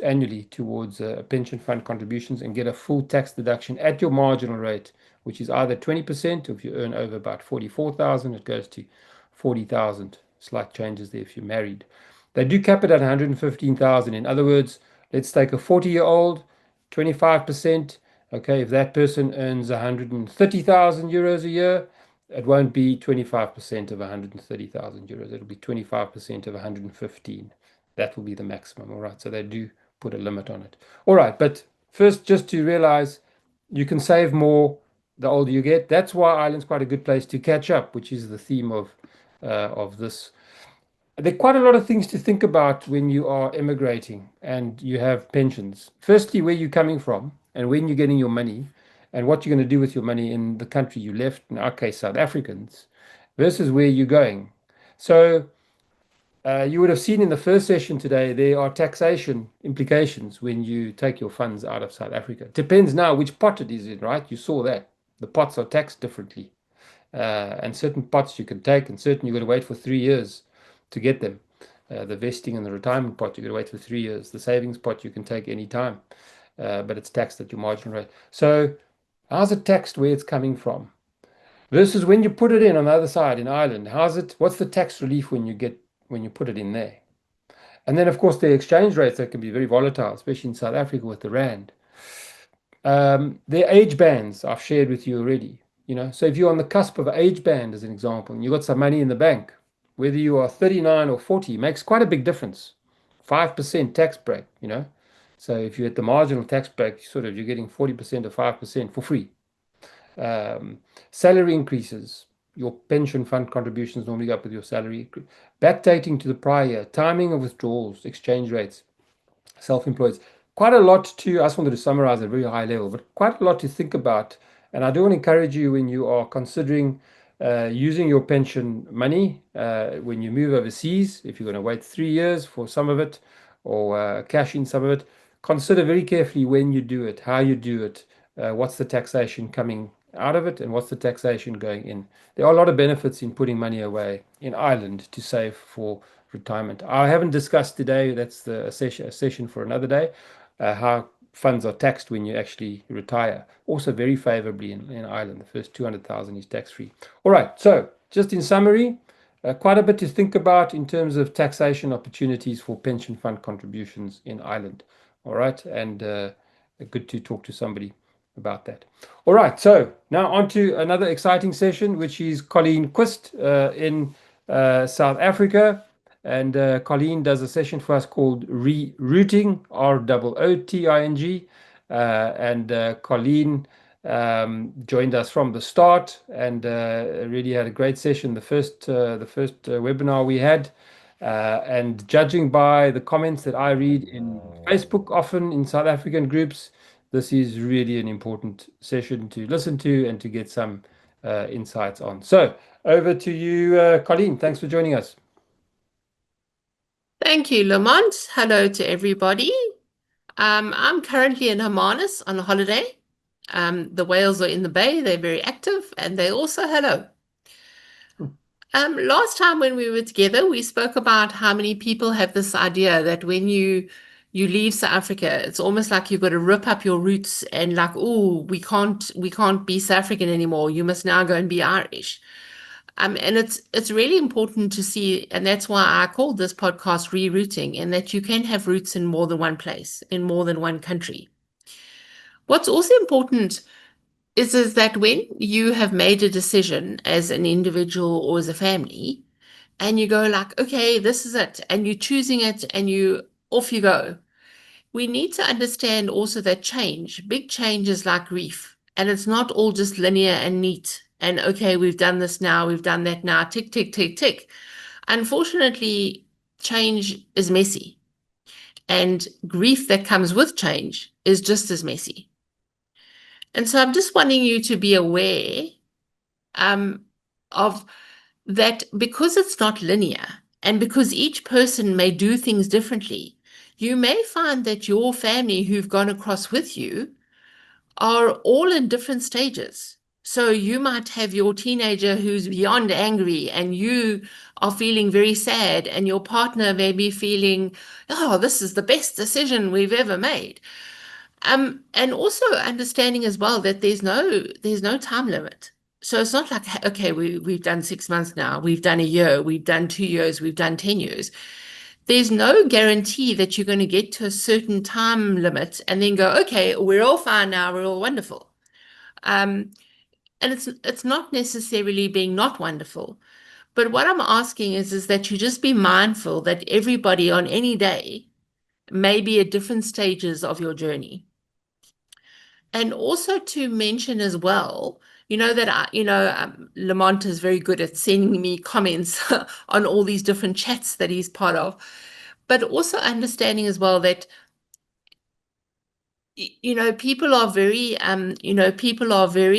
annually towards pension fund contributions and get a full tax deduction at your marginal rate, which is either 20%, or if you earn over about 44,000, it goes to 40,000. Slight changes there if you're married. They do cap it at 115,000. In other words, let's take a 40-year-old, 25%. Okay, if that person earns 130,000 euros a year, it won't be 25% of 130,000 euros. It'll be 25% of 115. That will be the maximum. All right, so they do put a limit on it. All right, but first, just to realize you can save more the older you get. That's why Ireland's quite a good place to catch up, which is the theme of this. There are quite a lot of things to think about when you are emigrating and you have pensions. Firstly, where you're coming from and when you're getting your money, and what you're going to do with your money in the country you left, in our case, South Africans, versus where you're going. So you would have seen in the first session today, there are taxation implications when you take your funds out of South Africa. Depends now which pot it is in, right? You saw that. The pots are taxed differently. And certain pots you can take, and certain you've got to wait for 3 years to get them. The vesting and the retirement pot, you've got to wait for 3 years. The savings pot you can take any time, but it's taxed at your marginal rate. So how's it taxed where it's coming from? Versus when you put it in on the other side in Ireland, what's the tax relief when you put it in there? And then, of course, the exchange rates that can be very volatile, especially in South Africa with the Rand. Their age bands I've shared with you already. So if you're on the cusp of an age band, as an example, and you've got some money in the bank, whether you are 39 or 40, makes quite a big difference. 5% tax break, you know. So if you're at the marginal tax break, you're getting 40% or 5% for free. Salary increases. Your pension fund contributions normally go up with your salary. Backdating to the prior year, timing of withdrawals, exchange rates, self-employed. Quite a lot to, I just wanted to summarize at a very high level, but quite a lot to think about. And I do want to encourage you when you are considering using your pension money when you move overseas, if you're going to wait 3 years for some of it or cash in some of it, consider very carefully when you do it, how you do it, what's the taxation coming out of it and what's the taxation going in. There are a lot of benefits in putting money away in Ireland to save for retirement. I haven't discussed today, that's a session for another day, how funds are taxed when you actually retire. Also very favorably in Ireland. The first 200,000 is tax-free. All right, so just in summary, quite a bit to think about in terms of taxation opportunities for pension fund contributions in Ireland. All right, and good to talk to somebody about that. All right, so now on to another exciting session, which is Colleen Quist in South Africa. And Colleen does a session for us called Rerooting, Rooting. Colleen joined us from the start and really had a great session, the first webinar we had. And judging by the comments that I read in Facebook often in South African groups, this is really an important session to listen to and to get some insights on. So over to you, Colleen. Thanks for joining us. Thank you, Lamont. Hello to everybody. I'm currently in Hermanus on a holiday. The whales are in the bay, they're very active, and they also hello. Last time when we were together, we spoke about how many people have this idea that when you leave South Africa, it's almost like you've got to rip up your roots and like, oh, we can't be South African anymore. You must now go and be Irish. And it's really important to see, and that's why I called this podcast Rerooting, and that you can have roots in more than one place, in more than one country. What's also important is that when you have made a decision as an individual or as a family, and you go like, okay, this is it, and you're choosing it, and off you go. We need to understand also that big change is like grief, and it's not all just linear and neat. And okay, we've done this now, we've done that now, tick, tick, tick, tick. Unfortunately, change is messy. And grief that comes with change is just as messy. And so I'm just wanting you to be aware of that, because it's not linear and because each person may do things differently. You may find that your family who've gone across with you are all in different stages. So you might have your teenager who's beyond angry and you are feeling very sad, and your partner may be feeling, oh, this is the best decision we've ever made. And also understanding as well that there's no time limit. So it's not like, okay, we've done 6 months now, we've done a year, we've done 2 years, we've done 10 years. There's no guarantee that you're going to get to a certain time limit and then go, okay, we're all fine now, we're all wonderful. And it's not necessarily being not wonderful. But what I'm asking is that you just be mindful that everybody on any day may be at different stages of your journey. And also to mention as well, that Lamont is very good at sending me comments on all these different chats that he's part of, but also understanding as well that people are very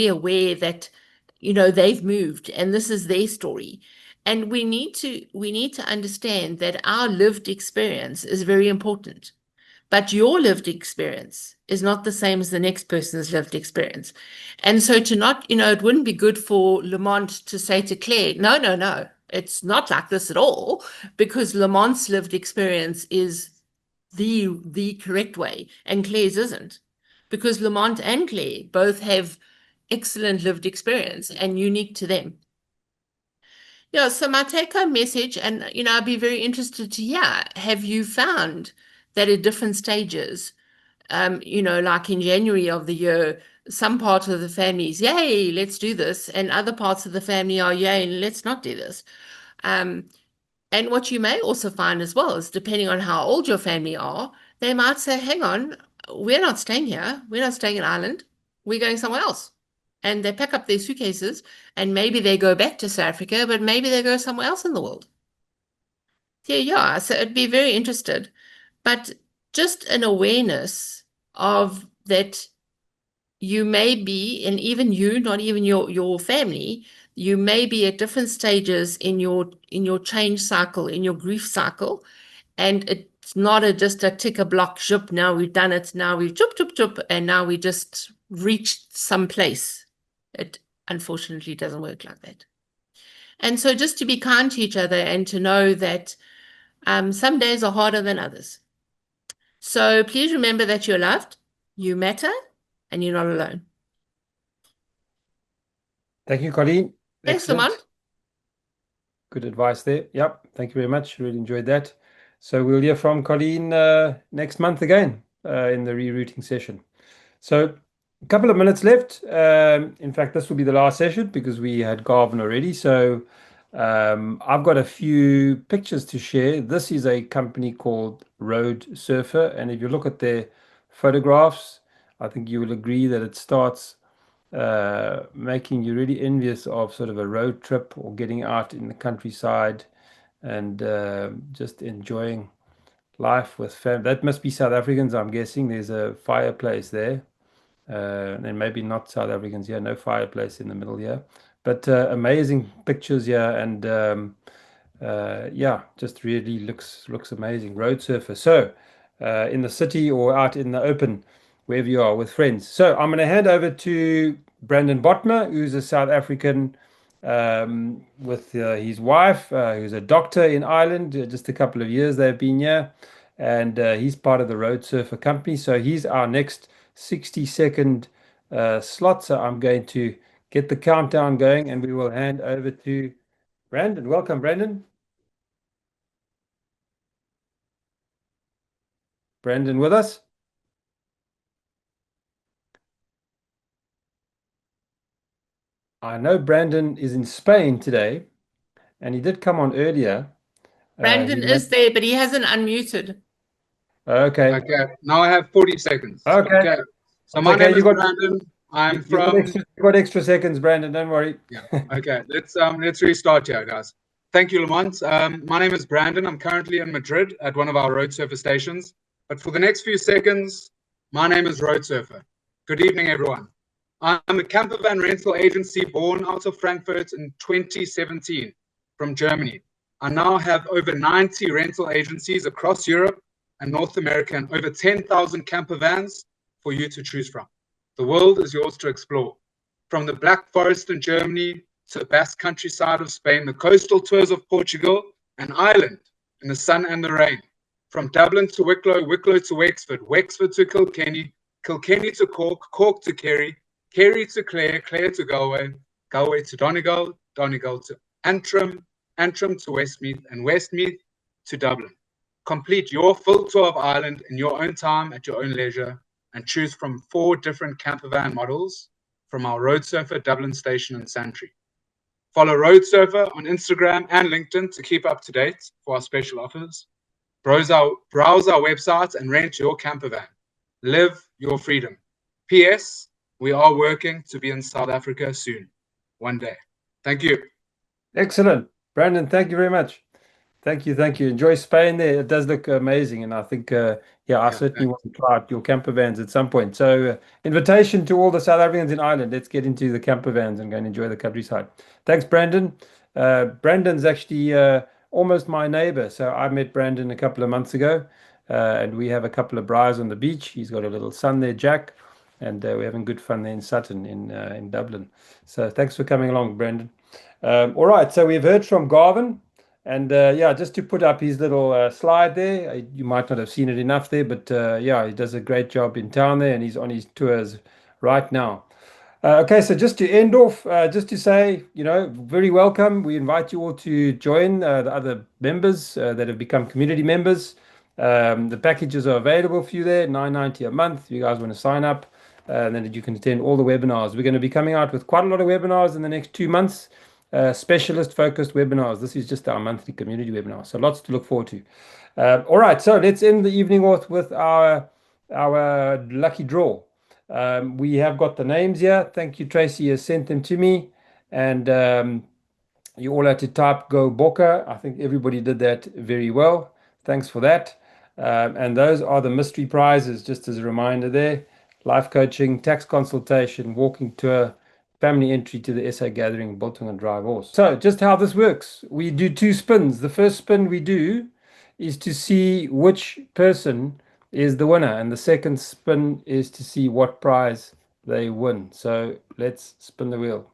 aware that they've moved and this is their story, and we need to understand that our lived experience is very important. But your lived experience is not the same as the next person's lived experience. And so it wouldn't be good for Lamont to say to Claire, no, it's not like this at all, because Lamont's lived experience is the correct way and Claire's isn't. Because Lamont and Claire both have excellent lived experience and unique to them. Yeah, so my take-home message, and I'd be very interested to hear, have you found that at different stages, like in January of the year, some parts of the family is, yay, let's do this, and other parts of the family are, yay, let's not do this. And what you may also find as well is, depending on how old your family are, they might say, hang on, we're not staying here. We're not staying in Ireland. We're going somewhere else. And they pack up their suitcases and maybe they go back to South Africa, but maybe they go somewhere else in the world. Yeah. So it'd be very interested. But just an awareness of that you may be, and even you, not even your family, you may be at different stages in your change cycle, in your grief cycle, and it's not just a tick a block, zhup, now we've done it, now we've chup, chup, chup, and now we just reached some place. It unfortunately doesn't work like that. And so just to be kind to each other and to know that some days are harder than others. So please remember that you're loved, you matter, and you're not alone. Thank you, Colleen. Thanks, Excellent. Lamont. Good advice there. Yep. Thank you very much. Really enjoyed that. So we'll hear from Colleen next month again in the rerouting session. So a couple of minutes left. In fact, this will be the last session because we had Garvin already. So I've got a few pictures to share. This is a company called Roadsurfer. And if you look at their photographs, I think you will agree that it starts making you really envious of sort of a road trip or getting out in the countryside and just enjoying life with family. That must be South Africans, I'm guessing. There's a fireplace there. And maybe not South Africans here, no fireplace in the middle here. But amazing pictures here, and yeah, just really looks amazing. Roadsurfer. So in the city or out in the open, wherever you are with friends. So I'm going to hand over to Brandon Bothma, who's a South African with his wife, who's a doctor in Ireland. Just a couple of years they've been here, and he's part of the Roadsurfer company. So he's our next 60-second slot. So I'm going to get the countdown going, and we will hand over to Brandon. Welcome, Brandon. Brandon with us? I know Brandon is in Spain today, and he did come on earlier. Brandon is there, but he hasn't unmuted. Okay. Okay. Now I have 40 seconds. Okay. So my name is Brandon. I'm from. You've got extra seconds, Brandon. Don't worry. Yeah. Okay. Let's restart here, guys. Thank you, Lamont. My name is Brandon. I'm currently in Madrid at one of our Roadsurfer stations. But for the next few seconds, my name is Roadsurfer. Good evening, everyone. I'm a camper van rental agency born out of Frankfurt in 2017 from Germany. I now have over 90 rental agencies across Europe and North America, and over 10,000 camper vans for you to choose from. The world is yours to explore. From the Black Forest in Germany to the Basque countryside of Spain, the coastal tours of Portugal and Ireland in the sun and the rain. From Dublin to Wicklow, Wicklow to Wexford, Wexford to Kilkenny, Kilkenny to Cork, Cork to Kerry, Kerry to Clare, Clare to Galway, Galway to Donegal, Donegal to Antrim, Antrim to Westmeath, and Westmeath to Dublin. Complete your full tour of Ireland in your own time at your own leisure and choose from 4 different camper van models from our Roadsurfer Dublin station in Santry. Follow Roadsurfer on Instagram and LinkedIn to keep up to date for our special offers. Browse our website and rent your camper van. Live your freedom. P.S. We are working to be in South Africa soon. One day. Thank you. Excellent. Brandon, thank you very much. Thank you. Enjoy Spain there. It does look amazing. And I think, I certainly want to try out your camper vans at some point. So invitation to all the South Africans in Ireland. Let's get into the camper vans and go and enjoy the countryside. Thanks, Brandon. Brandon's actually almost my neighbor. So I met Brandon a couple of months ago, and we have a couple of braais on the beach. He's got a little son there, Jack, and we're having good fun there in Sutton in Dublin. So thanks for coming along, Brandon. All right, so we've heard from Garvin. And just to put up his little slide there, you might not have seen it enough there, but he does a great job in town there, and he's on his tours right now. Okay, so just to end off, just to say, very welcome. We invite you all to join the other members that have become community members. The packages are available for you there, $9.90 a month. If you guys want to sign up, and then you can attend all the webinars. We're going to be coming out with quite a lot of webinars in the next 2 months. specialist focused webinars. This is just our monthly community webinar. So lots to look forward to. All right, so let's end the evening off with our lucky draw. We have got the names here. Thank you, Tracy has sent them to me. And you all had to type Go Boca. I think everybody did that very well. Thanks for that. And those are the mystery prizes, just as a reminder there. Life coaching, tax consultation, walking tour, family entry to the SA gathering, Bothma and Drive Horse. So just how this works. We do 2 spins. The first spin we do is to see which person is the winner. And the second spin is to see what prize they win. So let's spin the wheel.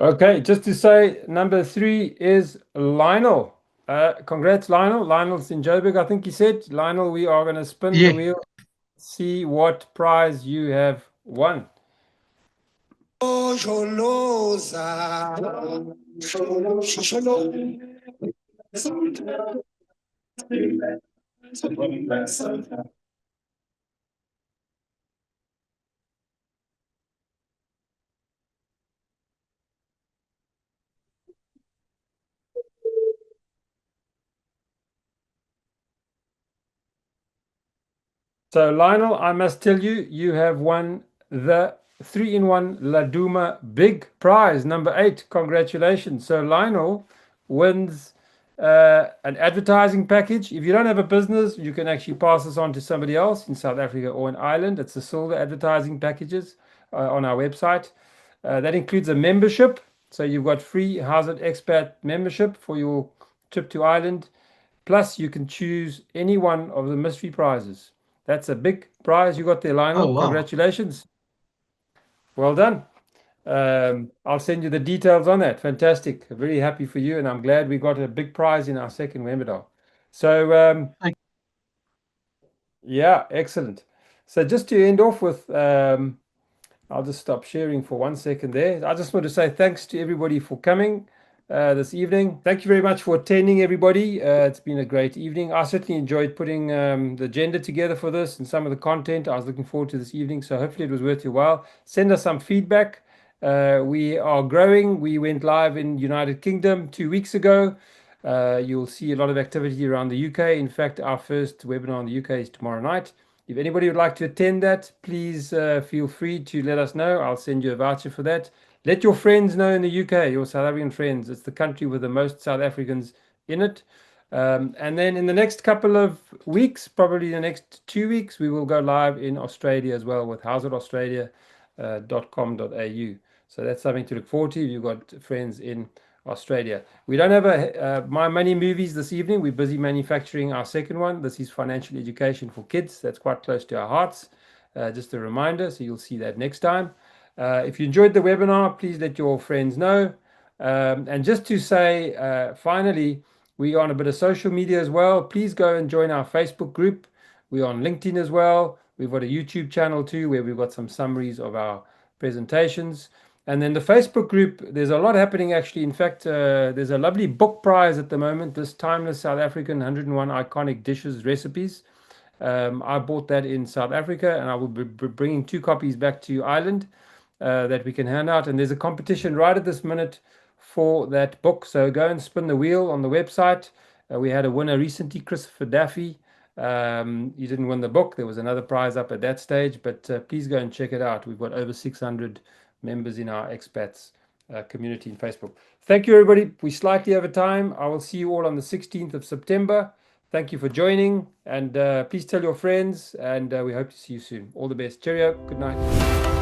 Okay, just to say, number 3 is Lionel. Congrats, Lionel. Lionel's in Joburg, I think he said. Lionel, we are going to spin the wheel, see what prize you have won. So Lionel, I must tell you, you have won the 3-in-1 Laduma big prize, number 8. Congratulations. So Lionel wins an advertising package. If you don't have a business, you can actually pass this on to somebody else in South Africa or in Ireland. It's the silver advertising packages on our website. That includes a membership. So you've got free Howzit Expat membership for your trip to Ireland. Plus, you can choose any one of the mystery prizes. That's a big prize you got there, Lionel. Oh, wow. Congratulations. Well done. I'll send you the details on that. Fantastic. Very happy for you, and I'm glad we got a big prize in our second webinar. So, yeah, excellent. So just to end off with, I'll just stop sharing for 1 second there. I just want to say thanks to everybody for coming this evening. Thank you very much for attending, everybody. It's been a great evening. I certainly enjoyed putting the agenda together for this and some of the content. I was looking forward to this evening, so hopefully it was worth your while. Send us some feedback. We are growing. We went live in United Kingdom 2 weeks ago. You'll see a lot of activity around the UK. In fact, our first webinar in the UK is tomorrow night. If anybody would like to attend that, please feel free to let us know. I'll send you a voucher for that. Let your friends know in the UK, your South African friends. It's the country with the most South Africans in it. And then in the next couple of weeks, probably the next 2 weeks, we will go live in Australia as well with howzitaustralia.com.au. So that's something to look forward to if you've got friends in Australia. We don't have a My Money Movies this evening. We're busy manufacturing our second one. This is financial education for kids. That's quite close to our hearts. Just a reminder, so you'll see that next time. If you enjoyed the webinar, please let your friends know. And just to say, finally, we are on a bit of social media as well. Please go and join our Facebook group. We're on LinkedIn as well. We've got a YouTube channel too, where we've got some summaries of our presentations. And then the Facebook group, there's a lot happening actually. In fact, there's a lovely book prize at the moment, this Timeless South African 101 Iconic Dishes Recipes. I bought that in South Africa, and I will be bringing 2 copies back to Ireland that we can hand out. And there's a competition right at this minute for that book. So go and spin the wheel on the website. We had a winner recently, Christopher Daffy. He didn't win the book. There was another prize up at that stage, but please go and check it out. We've got over 600 members in our expats community in Facebook. Thank you, everybody. We slightly over time. I will see you all on the 16th of September. Thank you for joining, and please tell your friends, and we hope to see you soon. All the best. Cheerio. Good night.